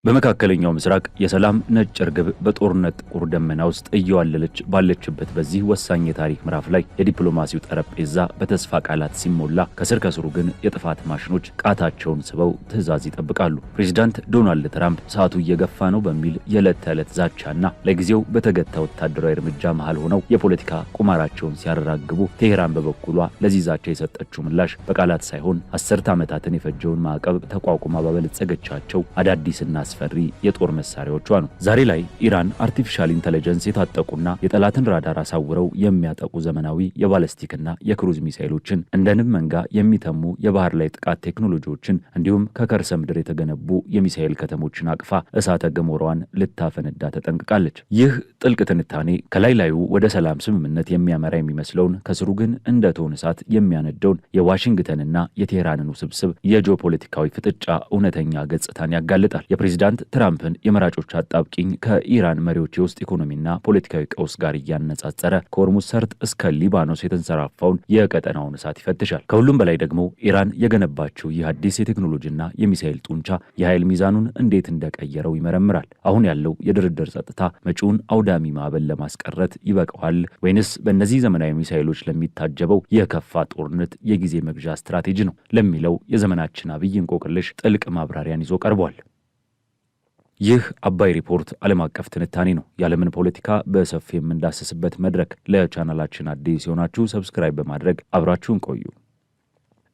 በመካከለኛው ምስራቅ የሰላም ነጭ ርግብ በጦርነት ጥቁር ደመና ውስጥ እየዋለለች ባለችበት በዚህ ወሳኝ የታሪክ ምዕራፍ ላይ የዲፕሎማሲው ጠረጴዛ በተስፋ ቃላት ሲሞላ ከስር ከስሩ ግን የጥፋት ማሽኖች ቃታቸውን ስበው ትዕዛዝ ይጠብቃሉ። ፕሬዚዳንት ዶናልድ ትራምፕ ሰዓቱ እየገፋ ነው በሚል የዕለት ተዕለት ዛቻና ለጊዜው በተገታ ወታደራዊ እርምጃ መሃል ሆነው የፖለቲካ ቁማራቸውን ሲያረጋግቡ፣ ቴሄራን በበኩሏ ለዚህ ዛቻ የሰጠችው ምላሽ በቃላት ሳይሆን አስርተ ዓመታትን የፈጀውን ማዕቀብ ተቋቁማ ባበለጸገቻቸው አዳዲስና አስፈሪ የጦር መሳሪያዎቿ ነው። ዛሬ ላይ ኢራን አርቲፊሻል ኢንተለጀንስ የታጠቁና የጠላትን ራዳር አሳውረው የሚያጠቁ ዘመናዊ የባለስቲክና የክሩዝ ሚሳኤሎችን እንደ ንብ መንጋ የሚተሙ የባህር ላይ ጥቃት ቴክኖሎጂዎችን እንዲሁም ከከርሰ ምድር የተገነቡ የሚሳኤል ከተሞችን አቅፋ እሳተ ገሞራዋን ልታፈነዳ ተጠንቅቃለች። ይህ ጥልቅ ትንታኔ ከላይ ላዩ ወደ ሰላም ስምምነት የሚያመራ የሚመስለውን ከስሩ ግን እንደ እቶን እሳት የሚያነደውን የዋሽንግተንና የቴሄራንን ውስብስብ የጂኦፖለቲካዊ ፍጥጫ እውነተኛ ገጽታን ያጋልጣል። ፕሬዚዳንት ትራምፕን የመራጮች አጣብቂኝ ከኢራን መሪዎች የውስጥ ኢኮኖሚና ፖለቲካዊ ቀውስ ጋር እያነጻጸረ ከሆርሙዝ ሰርጥ እስከ ሊባኖስ የተንሰራፋውን የቀጠናውን እሳት ይፈትሻል። ከሁሉም በላይ ደግሞ ኢራን የገነባቸው ይህ አዲስ የቴክኖሎጂና የሚሳኤል ጡንቻ የኃይል ሚዛኑን እንዴት እንደቀየረው ይመረምራል። አሁን ያለው የድርድር ጸጥታ መጪውን አውዳሚ ማዕበል ለማስቀረት ይበቃዋል ወይንስ በእነዚህ ዘመናዊ ሚሳኤሎች ለሚታጀበው የከፋ ጦርነት የጊዜ መግዣ ስትራቴጂ ነው ለሚለው የዘመናችን አብይ እንቆቅልሽ ጥልቅ ማብራሪያን ይዞ ቀርቧል። ይህ አባይ ሪፖርት ዓለም አቀፍ ትንታኔ ነው። የዓለምን ፖለቲካ በሰፊ የምንዳስስበት መድረክ። ለቻናላችን አዲስ የሆናችሁ ሰብስክራይብ በማድረግ አብራችሁን ቆዩ።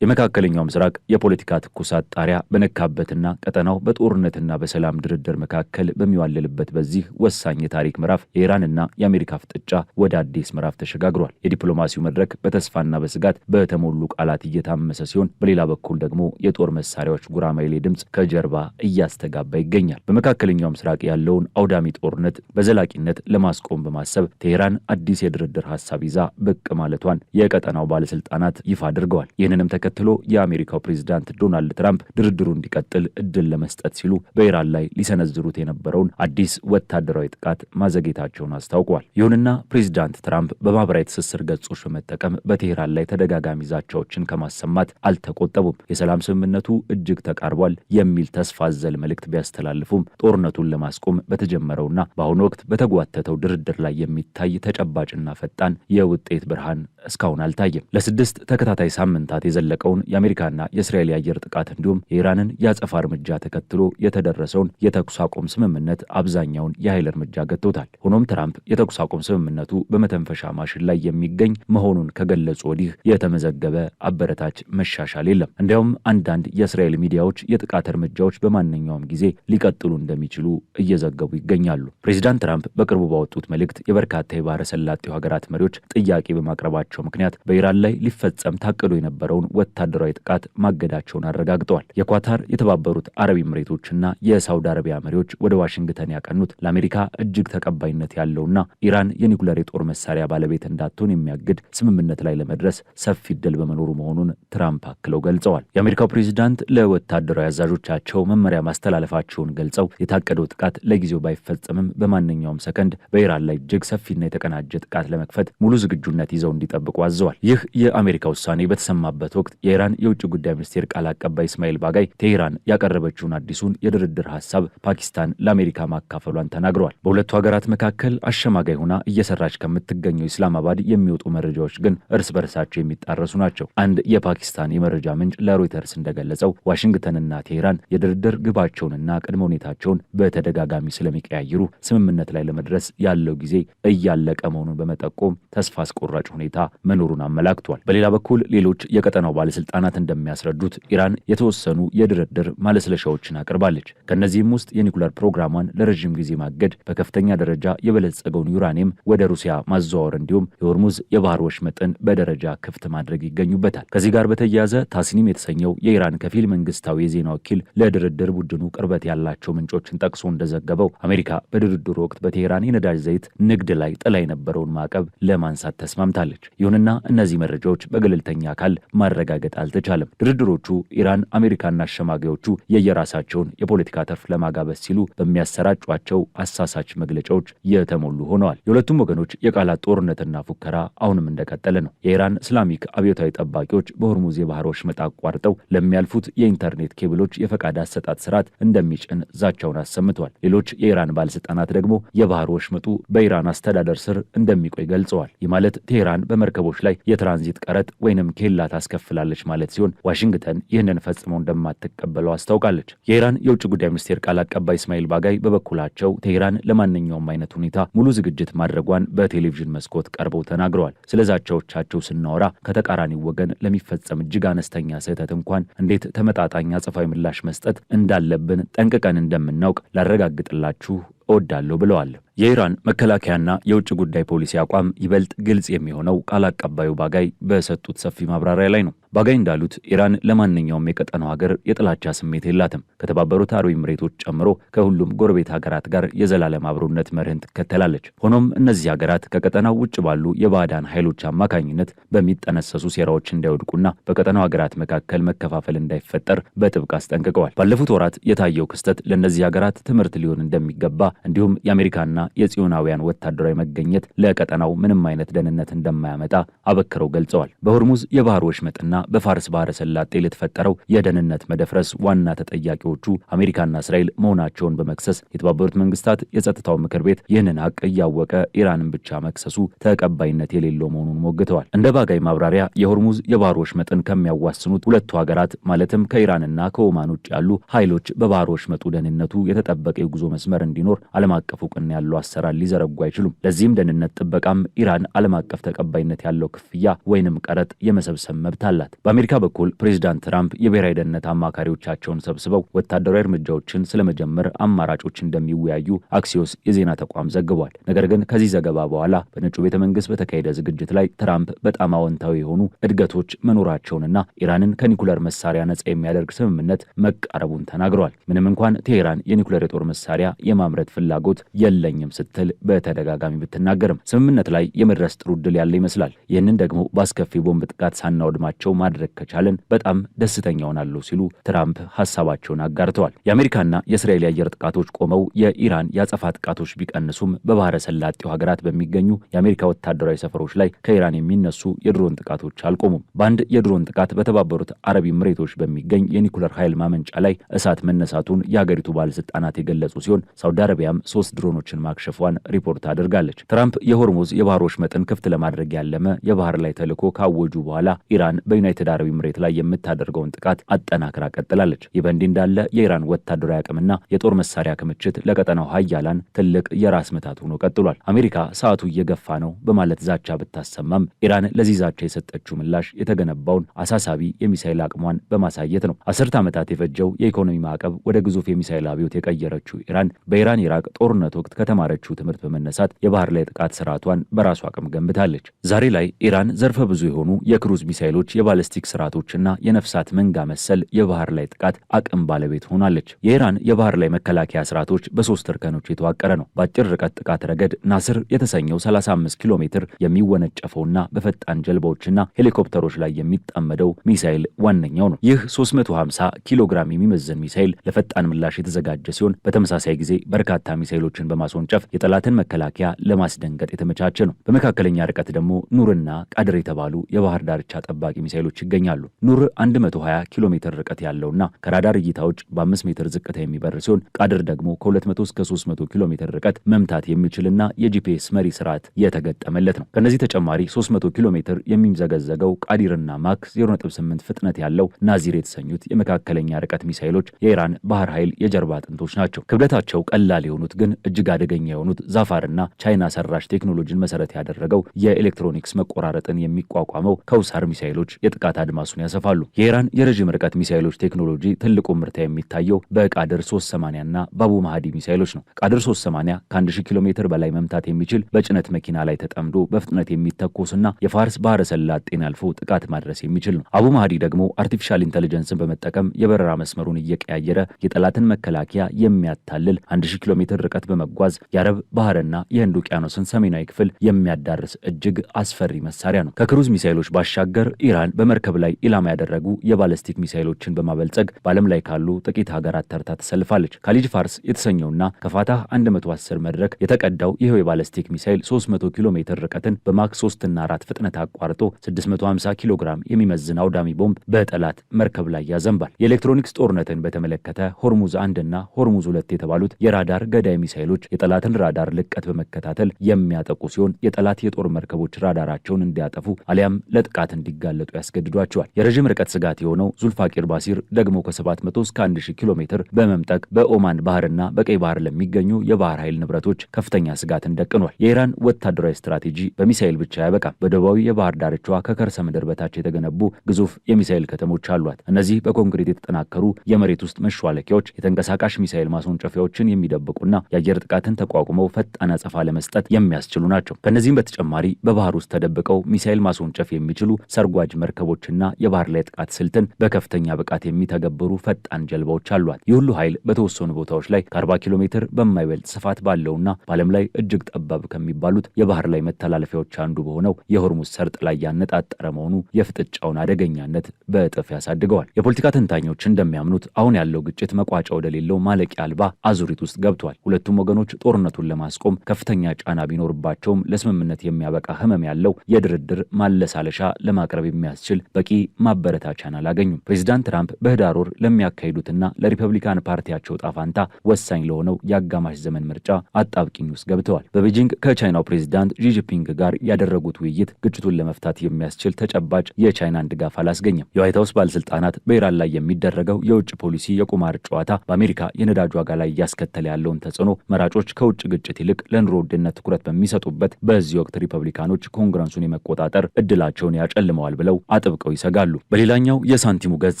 የመካከለኛው ምስራቅ የፖለቲካ ትኩሳት ጣሪያ በነካበትና ቀጠናው በጦርነትና በሰላም ድርድር መካከል በሚዋለልበት በዚህ ወሳኝ የታሪክ ምዕራፍ የኢራንና የአሜሪካ ፍጥጫ ወደ አዲስ ምዕራፍ ተሸጋግሯል። የዲፕሎማሲው መድረክ በተስፋና በስጋት በተሞሉ ቃላት እየታመሰ ሲሆን፣ በሌላ በኩል ደግሞ የጦር መሳሪያዎች ጉራማይሌ ድምፅ ከጀርባ እያስተጋባ ይገኛል። በመካከለኛው ምስራቅ ያለውን አውዳሚ ጦርነት በዘላቂነት ለማስቆም በማሰብ ቴሄራን አዲስ የድርድር ሀሳብ ይዛ ብቅ ማለቷን የቀጠናው ባለስልጣናት ይፋ አድርገዋል። ይህንንም ተከትሎ የአሜሪካው ፕሬዝዳንት ዶናልድ ትራምፕ ድርድሩ እንዲቀጥል እድል ለመስጠት ሲሉ በኢራን ላይ ሊሰነዝሩት የነበረውን አዲስ ወታደራዊ ጥቃት ማዘግየታቸውን አስታውቀዋል። ይሁንና ፕሬዝዳንት ትራምፕ በማህበራዊ ትስስር ገጾች በመጠቀም በቴሄራን ላይ ተደጋጋሚ ዛቻዎችን ከማሰማት አልተቆጠቡም። የሰላም ስምምነቱ እጅግ ተቃርቧል የሚል ተስፋ አዘል መልእክት ቢያስተላልፉም ጦርነቱን ለማስቆም በተጀመረውና በአሁኑ ወቅት በተጓተተው ድርድር ላይ የሚታይ ተጨባጭና ፈጣን የውጤት ብርሃን እስካሁን አልታየም። ለስድስት ተከታታይ ሳምንታት የዘለቀውን የአሜሪካና የእስራኤል የአየር ጥቃት እንዲሁም የኢራንን የአጸፋ እርምጃ ተከትሎ የተደረሰውን የተኩስ አቁም ስምምነት አብዛኛውን የኃይል እርምጃ ገጥቶታል። ሆኖም ትራምፕ የተኩስ አቁም ስምምነቱ በመተንፈሻ ማሽን ላይ የሚገኝ መሆኑን ከገለጹ ወዲህ የተመዘገበ አበረታች መሻሻል የለም። እንዲያውም አንዳንድ የእስራኤል ሚዲያዎች የጥቃት እርምጃዎች በማንኛውም ጊዜ ሊቀጥሉ እንደሚችሉ እየዘገቡ ይገኛሉ። ፕሬዚዳንት ትራምፕ በቅርቡ ባወጡት መልእክት የበርካታ የባህረ ሰላጤው ሀገራት መሪዎች ጥያቄ በማቅረባቸው ምክንያት በኢራን ላይ ሊፈጸም ታቅዶ የነበረውን ወታደራዊ ጥቃት ማገዳቸውን አረጋግጠዋል። የኳታር፣ የተባበሩት አረብ ኤምሬቶችና የሳውዲ አረቢያ መሪዎች ወደ ዋሽንግተን ያቀኑት ለአሜሪካ እጅግ ተቀባይነት ያለውና ኢራን የኒውክሌር የጦር መሳሪያ ባለቤት እንዳትሆን የሚያግድ ስምምነት ላይ ለመድረስ ሰፊ ዕድል በመኖሩ መሆኑን ትራምፕ አክለው ገልጸዋል። የአሜሪካው ፕሬዝዳንት ለወታደራዊ አዛዦቻቸው መመሪያ ማስተላለፋቸውን ገልጸው የታቀደው ጥቃት ለጊዜው ባይፈጸምም በማንኛውም ሰከንድ በኢራን ላይ እጅግ ሰፊና የተቀናጀ ጥቃት ለመክፈት ሙሉ ዝግጁነት ይዘው እንዲጠብቁ አዘዋል። ይህ የአሜሪካ ውሳኔ በተሰማበት ወቅት የኢራን የውጭ ጉዳይ ሚኒስቴር ቃል አቀባይ እስማኤል ባጋይ ቴሄራን ያቀረበችውን አዲሱን የድርድር ሀሳብ ፓኪስታን ለአሜሪካ ማካፈሏን ተናግረዋል። በሁለቱ ሀገራት መካከል አሸማጋይ ሆና እየሰራች ከምትገኘው ኢስላማባድ የሚወጡ መረጃዎች ግን እርስ በርሳቸው የሚጣረሱ ናቸው። አንድ የፓኪስታን የመረጃ ምንጭ ለሮይተርስ እንደገለጸው ዋሽንግተንና ቴሄራን የድርድር ግባቸውንና ቅድመ ሁኔታቸውን በተደጋጋሚ ስለሚቀያይሩ ስምምነት ላይ ለመድረስ ያለው ጊዜ እያለቀ መሆኑን በመጠቆም ተስፋ አስቆራጭ ሁኔታ መኖሩን አመላክቷል። በሌላ በኩል ሌሎች የቀጠናው ባለስልጣናት እንደሚያስረዱት ኢራን የተወሰኑ የድርድር ማለስለሻዎችን አቅርባለች። ከነዚህም ውስጥ የኒውክሌር ፕሮግራሟን ለረጅም ጊዜ ማገድ፣ በከፍተኛ ደረጃ የበለጸገውን ዩራኒየም ወደ ሩሲያ ማዘዋወር እንዲሁም የሆርሙዝ የባህር ወሽመጥን በደረጃ ክፍት ማድረግ ይገኙበታል። ከዚህ ጋር በተያያዘ ታስኒም የተሰኘው የኢራን ከፊል መንግስታዊ የዜና ወኪል ለድርድር ቡድኑ ቅርበት ያላቸው ምንጮችን ጠቅሶ እንደዘገበው አሜሪካ በድርድሩ ወቅት በቴሄራን የነዳጅ ዘይት ንግድ ላይ ጥላ የነበረውን ማዕቀብ ለማንሳት ተስማምታለች። ይሁንና እነዚህ መረጃዎች በገለልተኛ አካል ማረጋገጥ ማረጋገጥ አልተቻለም። ድርድሮቹ ኢራን፣ አሜሪካና አሸማጋዮቹ የየራሳቸውን የፖለቲካ ተርፍ ለማጋበስ ሲሉ በሚያሰራጯቸው አሳሳች መግለጫዎች የተሞሉ ሆነዋል። የሁለቱም ወገኖች የቃላት ጦርነትና ፉከራ አሁንም እንደቀጠለ ነው። የኢራን እስላሚክ አብዮታዊ ጠባቂዎች በሆርሙዝ የባህር ወሽመጥ አቋርጠው ለሚያልፉት የኢንተርኔት ኬብሎች የፈቃድ አሰጣጥ ስርዓት እንደሚጭን ዛቻውን አሰምተዋል። ሌሎች የኢራን ባለስልጣናት ደግሞ የባህር ወሽመጡ በኢራን አስተዳደር ስር እንደሚቆይ ገልጸዋል። ይህ ማለት ቴህራን በመርከቦች ላይ የትራንዚት ቀረጥ ወይንም ኬላ ታስከፍላለች ማለት ሲሆን ዋሽንግተን ይህንን ፈጽመው እንደማትቀበለው አስታውቃለች። የኢራን የውጭ ጉዳይ ሚኒስቴር ቃል አቀባይ እስማኤል ባጋይ በበኩላቸው ቴህራን ለማንኛውም አይነት ሁኔታ ሙሉ ዝግጅት ማድረጓን በቴሌቪዥን መስኮት ቀርበው ተናግረዋል። ስለ ዛቻዎቻቸው ስናወራ ከተቃራኒው ወገን ለሚፈጸም እጅግ አነስተኛ ስህተት እንኳን እንዴት ተመጣጣኝ አጸፋዊ ምላሽ መስጠት እንዳለብን ጠንቅቀን እንደምናውቅ ላረጋግጥላችሁ እወዳለሁ ብለዋል። የኢራን መከላከያና የውጭ ጉዳይ ፖሊሲ አቋም ይበልጥ ግልጽ የሚሆነው ቃል አቀባዩ ባጋይ በሰጡት ሰፊ ማብራሪያ ላይ ነው። ባጋይ እንዳሉት ኢራን ለማንኛውም የቀጠናው ሀገር የጥላቻ ስሜት የላትም። ከተባበሩት አረብ ኤሚሬቶች ጨምሮ ከሁሉም ጎረቤት ሀገራት ጋር የዘላለም አብሮነት መርህን ትከተላለች። ሆኖም እነዚህ ሀገራት ከቀጠናው ውጭ ባሉ የባዕዳን ኃይሎች አማካኝነት በሚጠነሰሱ ሴራዎች እንዳይወድቁና በቀጠናው ሀገራት መካከል መከፋፈል እንዳይፈጠር በጥብቅ አስጠንቅቀዋል። ባለፉት ወራት የታየው ክስተት ለእነዚህ ሀገራት ትምህርት ሊሆን እንደሚገባ እንዲሁም የአሜሪካና የጽዮናውያን ወታደራዊ መገኘት ለቀጠናው ምንም አይነት ደህንነት እንደማያመጣ አበክረው ገልጸዋል። በሆርሙዝ የባህር ወሽመጥና በፋርስ ባህረ ሰላጤ ለተፈጠረው የደህንነት መደፍረስ ዋና ተጠያቂዎቹ አሜሪካና እስራኤል መሆናቸውን በመክሰስ የተባበሩት መንግስታት የጸጥታው ምክር ቤት ይህንን ሀቅ እያወቀ ኢራንን ብቻ መክሰሱ ተቀባይነት የሌለው መሆኑን ሞግተዋል። እንደ ባጋይ ማብራሪያ የሆርሙዝ የባህር ወሽመጥን ከሚያዋስኑት ሁለቱ ሀገራት ማለትም ከኢራንና ከኦማን ውጭ ያሉ ኃይሎች በባህር ወሽመጡ ደህንነቱ የተጠበቀ የጉዞ መስመር እንዲኖር ዓለም አቀፍ እውቅና ያለው አሰራር ሊዘረጉ አይችሉም። ለዚህም ደህንነት ጥበቃም ኢራን ዓለም አቀፍ ተቀባይነት ያለው ክፍያ ወይንም ቀረጥ የመሰብሰብ መብት አላት። በአሜሪካ በኩል ፕሬዚዳንት ትራምፕ የብሔራዊ ደህንነት አማካሪዎቻቸውን ሰብስበው ወታደራዊ እርምጃዎችን ስለመጀመር አማራጮች እንደሚወያዩ አክሲዮስ የዜና ተቋም ዘግቧል። ነገር ግን ከዚህ ዘገባ በኋላ በነጩ ቤተ መንግስት በተካሄደ ዝግጅት ላይ ትራምፕ በጣም አዎንታዊ የሆኑ እድገቶች መኖራቸውንና ኢራንን ከኒኩለር መሳሪያ ነጻ የሚያደርግ ስምምነት መቃረቡን ተናግረዋል። ምንም እንኳን ቴህራን የኒኩለር የጦር መሳሪያ የማምረት ፍላጎት የለኝም ስትል በተደጋጋሚ ብትናገርም ስምምነት ላይ የመድረስ ጥሩ ዕድል ያለ ይመስላል። ይህንን ደግሞ በአስከፊ ቦምብ ጥቃት ሳናወድማቸው ማድረግ ከቻለን በጣም ደስተኛ ሆናለሁ ሲሉ ትራምፕ ሀሳባቸውን አጋርተዋል። የአሜሪካና የእስራኤል የአየር ጥቃቶች ቆመው የኢራን የአጸፋ ጥቃቶች ቢቀንሱም በባህረ ሰላጤው ሀገራት በሚገኙ የአሜሪካ ወታደራዊ ሰፈሮች ላይ ከኢራን የሚነሱ የድሮን ጥቃቶች አልቆሙም። በአንድ የድሮን ጥቃት በተባበሩት አረብ ኤሚሬቶች በሚገኝ የኒኩለር ኃይል ማመንጫ ላይ እሳት መነሳቱን የሀገሪቱ ባለስልጣናት የገለጹ ሲሆን ሳውዲ አረቢያም 3 ድሮኖችን ማክሸፏን ሪፖርት አድርጋለች። ትራምፕ የሆርሙዝ የባህር ወሽመጥን ክፍት ለማድረግ ያለመ የባህር ላይ ተልዕኮ ካወጁ በኋላ ኢራን በዩናይትድ አረብ ኤሚሬት ላይ የምታደርገውን ጥቃት አጠናክራ ቀጥላለች። ይህ በእንዲህ እንዳለ የኢራን ወታደራዊ አቅምና የጦር መሳሪያ ክምችት ለቀጠናው ሀያላን ትልቅ የራስ ምታት ሆኖ ቀጥሏል። አሜሪካ ሰዓቱ እየገፋ ነው በማለት ዛቻ ብታሰማም ኢራን ለዚህ ዛቻ የሰጠችው ምላሽ የተገነባውን አሳሳቢ የሚሳይል አቅሟን በማሳየት ነው። 10 ዓመታት የፈጀው የኢኮኖሚ ማዕቀብ ወደ ግዙፍ የሚሳይል አብዮት የቀየረችው ኢራን በኢራን ኢራቅ ጦርነት ወቅት ከተማረችው ትምህርት በመነሳት የባህር ላይ ጥቃት ስርዓቷን በራሱ አቅም ገንብታለች። ዛሬ ላይ ኢራን ዘርፈ ብዙ የሆኑ የክሩዝ ሚሳይሎች፣ የባለስቲክ ስርዓቶችና የነፍሳት መንጋ መሰል የባህር ላይ ጥቃት አቅም ባለቤት ሆናለች። የኢራን የባህር ላይ መከላከያ ስርዓቶች በ3 እርከኖች የተዋቀረ ነው። በአጭር ርቀት ጥቃት ረገድ ናስር የተሰኘው 35 ኪሎ ሜትር የሚወነጨፈውና በፈጣን ጀልባዎችና ሄሊኮፕተሮች ላይ የሚጣመደው ሚሳይል ዋነኛው ነው። ይህ 350 ኪሎ ግራም የሚመዘን ሚሳይል ለፈጣን ምላሽ የተዘጋጀ ሲሆን በተመሳሳይ ጊዜ በርካታ ሚሳይሎችን በማስወንጨፍ የጠላትን መከላከያ ለማስደንገጥ የተመቻቸ ነው። በመካከለኛ ርቀት ደግሞ ኑርና ቃድር የተባሉ የባህር ዳርቻ ጠባቂ ሚሳይሎች ይገኛሉ። ኑር 120 ኪሎ ሜትር ርቀት ያለውና ከራዳር እይታ ውጭ በ5 ሜትር ዝቅታ የሚበር ሲሆን ቃድር ደግሞ ከ200 እስከ 300 ኪሎ ሜትር ርቀት መምታት የሚችልና የጂፒኤስ መሪ ስርዓት የተገጠመለት ነው። ከነዚህ ተጨማሪ 300 ኪሎ ሜትር የሚምዘገዘገው ቃዲርና ማክ 0.8 ፍጥነት ያለው ናዚር የተሰኙት የመካከለኛ ርቀት ሚሳይሎች የኢራን ባህር ኃይል የጀርባ አጥንቶች ናቸው። ክብደታቸው ቀላል የሆኑት ግን እጅግ አደገኛ የሆኑት ዛፋርና ቻይና ሰራሽ ቴክኖሎጂን መሰረት ያደረገው የኤሌክትሮኒክስ መቆራረጥን የሚቋቋመው ከውሳር ሚሳይሎች የጥቃት አድማሱን ያሰፋሉ። የኢራን የረዥም ርቀት ሚሳይሎች ቴክኖሎጂ ትልቁ ምርታ የሚታየው በቃድር 380 እና በአቡ ማህዲ ሚሳይሎች ነው። ቃድር 380 ከ1000 ኪሎ ሜትር በላይ መምታት የሚችል በጭነት መኪና ላይ ተጠምዶ በፍጥነት የሚተኮስና የፋርስ ባህረ ሰላጤን አልፎ ጥቃት ማድረስ የሚችል ነው። አቡ ማህዲ ደግሞ አርቲፊሻል ኢንተለጀንስን በመጠቀም የበረራ መስመሩን እየቀያየረ የጠላትን መከላከያ የሚያታልል 1000 ኪሎ ሜትር ርቀት በመጓዝ የአረብ ባህርና የህንድ ውቅያኖስን ሰሜናዊ ክፍል የሚያዳርስ እጅግ አስፈሪ መሳሪያ ነው። ከክሩዝ ሚሳይሎች ባሻገር ኢራን በመርከብ ላይ ኢላማ ያደረጉ የባለስቲክ ሚሳይሎችን በማበልጸግ በዓለም ላይ ካሉ ጥቂት ሀገራት ተርታ ተሰልፋለች። ካሊጅ ፋርስ የተሰኘውና ከፋታህ 110 መድረክ የተቀዳው ይኸው የባለስቲክ ሚሳይል 300 ኪሎ ሜትር ርቀትን በማክ 3 እና 4 ፍጥነት አቋርጦ 650 ኪሎ ግራም የሚመዝን አውዳሚ ቦምብ በጠላት መርከብ ላይ ያዘንባል። የኤሌክትሮኒክስ ጦርነትን በተመለከተ ሆርሙዝ 1 እና ሆርሙዝ 2 የተባሉት የራዳር ገዳይ ሚሳይሎች የጠላትን ራዳር ልቀት በመከታተል የሚያጠቁ ሲሆን የጠላት የጦር መርከቦች ራዳራቸውን እንዲያጠፉ አሊያም ለጥቃት እንዲጋለጡ ያስገድዷቸዋል። የረዥም ርቀት ስጋት የሆነው ዙልፋቂር ባሲር ደግሞ ከ700 እስከ 1000 ኪሎ ሜትር በመምጠቅ በኦማን ባህርና በቀይ ባህር ለሚገኙ የባህር ኃይል ንብረቶች ከፍተኛ ስጋትን ደቅኗል። የኢራን ወታደራዊ ስትራቴጂ በሚሳይል ብቻ አያበቃም። በደቡባዊ የባህር ዳርቻዋ ከከርሰ ምድር በታች የተገነቡ ግዙፍ የሚሳይል ከተሞች አሏት። እነዚህ በኮንክሪት የተጠናከሩ የመሬት ውስጥ መሿለኪያዎች የተንቀሳቃሽ ሚሳይል ማስወንጨፊያዎችን የሚደብቁና የአየር ጥቃትን ተቋቁመው ፈጣን አጸፋ ለመስጠት የሚያስችሉ ናቸው። ከነዚህም በተጨማሪ በባህር ውስጥ ተደብቀው ሚሳይል ማስወንጨፍ የሚችሉ ሰርጓጅ መርከቦችና የባህር ላይ ጥቃት ስልትን በከፍተኛ ብቃት የሚተገብሩ ፈጣን ጀልባዎች አሏት። ይህ ሁሉ ኃይል በተወሰኑ ቦታዎች ላይ ከ40 ኪሎ ሜትር በማይበልጥ ስፋት ባለውና በዓለም ላይ እጅግ ጠባብ ከሚባሉት የባህር ላይ መተላለፊያዎች አንዱ በሆነው የሆርሙዝ ሰርጥ ላይ ያነጣጠረ መሆኑ የፍጥጫውን አደገኛነት በእጥፍ ያሳድገዋል። የፖለቲካ ተንታኞች እንደሚያምኑት አሁን ያለው ግጭት መቋጫ ወደሌለው ማለቂያ አልባ አዙሪት ውስጥ ገብቷል። ሁለቱም ወገኖች ጦርነቱን ለማስቆም ከፍተኛ ጫና ቢኖርባቸውም ለስምምነት የሚያበቃ ህመም ያለው የድርድር ማለሳለሻ ለማቅረብ የሚያስችል በቂ ማበረታቻን አላገኙም። ፕሬዚዳንት ትራምፕ በህዳር ወር ለሚያካሂዱትና ለሪፐብሊካን ፓርቲያቸው ጣፋንታ ወሳኝ ለሆነው የአጋማሽ ዘመን ምርጫ አጣብቂኝ ውስጥ ገብተዋል። በቤጂንግ ከቻይናው ፕሬዚዳንት ዢጂፒንግ ጋር ያደረጉት ውይይት ግጭቱን ለመፍታት የሚያስችል ተጨባጭ የቻይናን ድጋፍ አላስገኘም። የዋይት ሀውስ ባለስልጣናት በኢራን ላይ የሚደረገው የውጭ ፖሊሲ የቁማር ጨዋታ በአሜሪካ የነዳጅ ዋጋ ላይ እያስከተለ ያለውን ተጽዕኖ መራጮች ከውጭ ግጭት ይልቅ ለኑሮ ውድነት ትኩረት በሚሰጡበት በዚህ ወቅት ሪፐብሊካኖች ኮንግረሱን የመቆጣጠር እድላቸውን ያጨልመዋል ብለው አጥብቀው ይሰጋሉ። በሌላኛው የሳንቲሙ ገጽ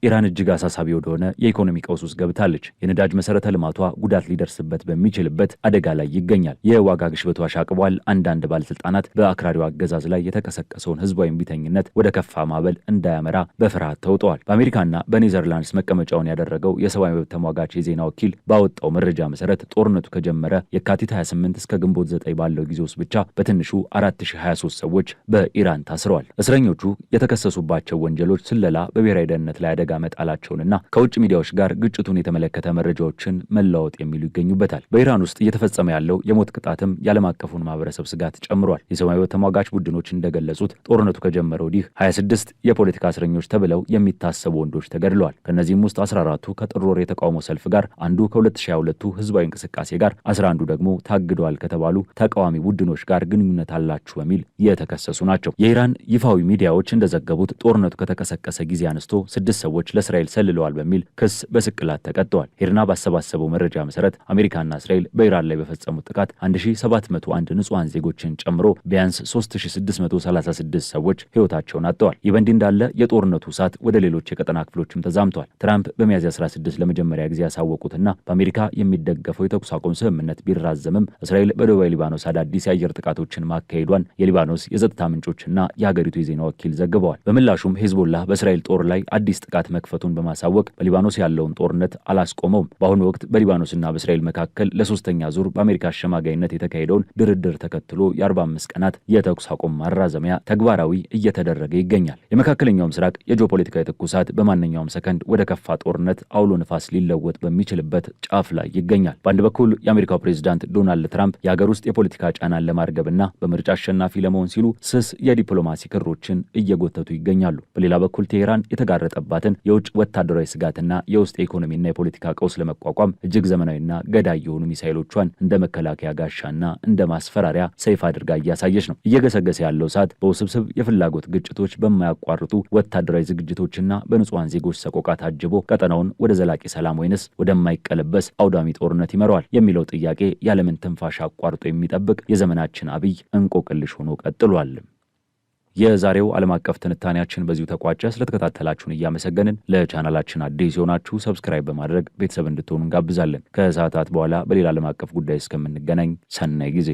ኢራን እጅግ አሳሳቢ ወደሆነ የኢኮኖሚ ቀውስ ውስጥ ገብታለች። የነዳጅ መሰረተ ልማቷ ጉዳት ሊደርስበት በሚችልበት አደጋ ላይ ይገኛል። የዋጋ ግሽበቱ አሻቅቧል። አንዳንድ ባለስልጣናት በአክራሪው አገዛዝ ላይ የተቀሰቀሰውን ህዝባዊ እምቢተኝነት ወደ ከፋ ማዕበል እንዳያመራ በፍርሃት ተውጠዋል። በአሜሪካና በኔዘርላንድስ መቀመጫውን ያደረገው የሰብአዊ መብት ተሟጋች የዜና ወኪል ባወጣው መረጃ መሰረት ጦርነቱ ከጀመረ የካቲት 28 እስከ ግንቦት 9 ባለው ጊዜ ውስጥ ብቻ በትንሹ 4023 ሰዎች በኢራን ታስረዋል። እስረኞቹ የተከሰሱባቸው ወንጀሎች ስለላ፣ በብሔራዊ ደህንነት ላይ አደጋ መጣላቸውንና ከውጭ ሚዲያዎች ጋር ግጭቱን የተመለከተ መረጃዎችን መለዋወጥ የሚሉ ይገኙበታል። በኢራን ውስጥ እየተፈጸመ ያለው የሞት ቅጣትም የዓለም አቀፉን ማህበረሰብ ስጋት ጨምሯል። የሰብአዊ መብት ተሟጋች ቡድኖች እንደገለጹት ጦርነቱ ከጀመረ ወዲህ 26 የፖለቲካ እስረኞች ተብለው የሚታሰቡ ወንዶች ተገድለዋል። ከእነዚህም ውስጥ 14ቱ ከጥር ወር የተቃውሞ ሰልፍ ጋር፣ አንዱ ከ2022 ህዝባዊ እንቅስቃሴ ጋር፣ 11ዱ ደግሞ ታግደዋል ከተባሉ ተቃዋሚ ቡድኖች ጋር ግንኙነት አላችሁ በሚል የተከሰሱ ናቸው። የኢራን ይፋዊ ሚዲያዎች እንደዘገቡት ጦርነቱ ከተቀሰቀሰ ጊዜ አንስቶ 6 ሰዎች ለእስራኤል ሰልለዋል በሚል ክስ በስቅላት ተቀጥተዋል። ሄርና ባሰባሰበው መረጃ መሰረት አሜሪካና እስራኤል በኢራን ላይ በፈጸሙት ጥቃት 1701 ንጹሐን ዜጎችን ጨምሮ ቢያንስ 3636 ሰዎች ህይወታቸውን አጥተዋል። ይህ በእንዲህ እንዳለ የጦርነቱ እሳት ወደ ሌሎች የቀጠና ክፍሎችም ተዛምቷል። ትራምፕ በሚያዝያ 16 ለመጀመሪያ ጊዜ ያሳወቁትና በአሜሪካ የሚደገፈው የተኩስ አቁም ስምምነት ቢራዘምም እስራኤል በደቡባዊ ሊባኖስ አዳዲስ የአየር ጥቃቶችን ማካሄዷን የሊባኖስ የጸጥታ ምንጮችና የሀገሪቱ የዜና ወኪል ዘግበዋል። በምላሹም ሄዝቦላህ በእስራኤል ጦር ላይ አዲስ ጥቃት መክፈቱን በማሳወቅ በሊባኖስ ያለውን ጦርነት አላስቆመውም። በአሁኑ ወቅት በሊባኖስና በእስራኤል መካከል ለሶስተኛ ዙር በአሜሪካ አሸማጋይነት የተካሄደውን ድርድር ተከትሎ የ45 ቀናት የተኩስ አቁም ማራዘሚያ ተግባራዊ እየተደረገ ይገኛል። የመካከለኛው ምስራቅ የጂኦፖለቲካዊ ትኩሳት በማንኛውም ሰከንድ ወደ ከፋ ጦርነት አውሎ ንፋስ ሊለወጥ በሚችልበት ጫፍ ላይ ይገኛል። በአንድ በኩል የአሜሪካው ፕሬዚዳንት ዶናልድ ትራምፕ የሀገር ውስጥ የፖለቲካ ጫናን ለማርገብና በምርጫ አሸናፊ ለመሆን ሲሉ ስስ የዲፕሎማሲ ክሮችን እየጎተቱ ይገኛሉ። በሌላ በኩል ቴሄራን የተጋረጠባትን የውጭ ወታደራዊ ስጋትና የውስጥ የኢኮኖሚና የፖለቲካ ቀውስ ለመቋቋም እጅግ ዘመናዊና ገዳይ የሆኑ ሚሳይሎቿን እንደ መከላከያ ጋሻና እንደ ማስፈራሪያ ሰይፍ አድርጋ እያሳየች ነው። እየገሰገሰ ያለው እሳት በውስብስብ የፍላጎት ግጭቶች፣ በማያቋርጡ ወታደራዊ ዝግጅቶችና በንጹሐን ዜጎች ሰቆቃ ታጅቦ ቀጠናውን ወደ ዘላቂ ሰላም ወይንስ ወደማይቀለበስ አውዳሚ ጦርነት ይመራዋል የሚለው ጥያቄ ያለምን ትንፋሽ አቋርጦ የሚጠብቅ የዘመናችን አብይ እንቆቅልሽ ሆኖ ቀጥሏል። የዛሬው ዓለም አቀፍ ትንታኔያችን በዚሁ ተቋጨ። ስለተከታተላችሁን እያመሰገንን ለቻናላችን አዲስ የሆናችሁ ሰብስክራይብ በማድረግ ቤተሰብ እንድትሆኑ እንጋብዛለን። ከሰዓታት በኋላ በሌላ ዓለም አቀፍ ጉዳይ እስከምንገናኝ ሰናይ ጊዜ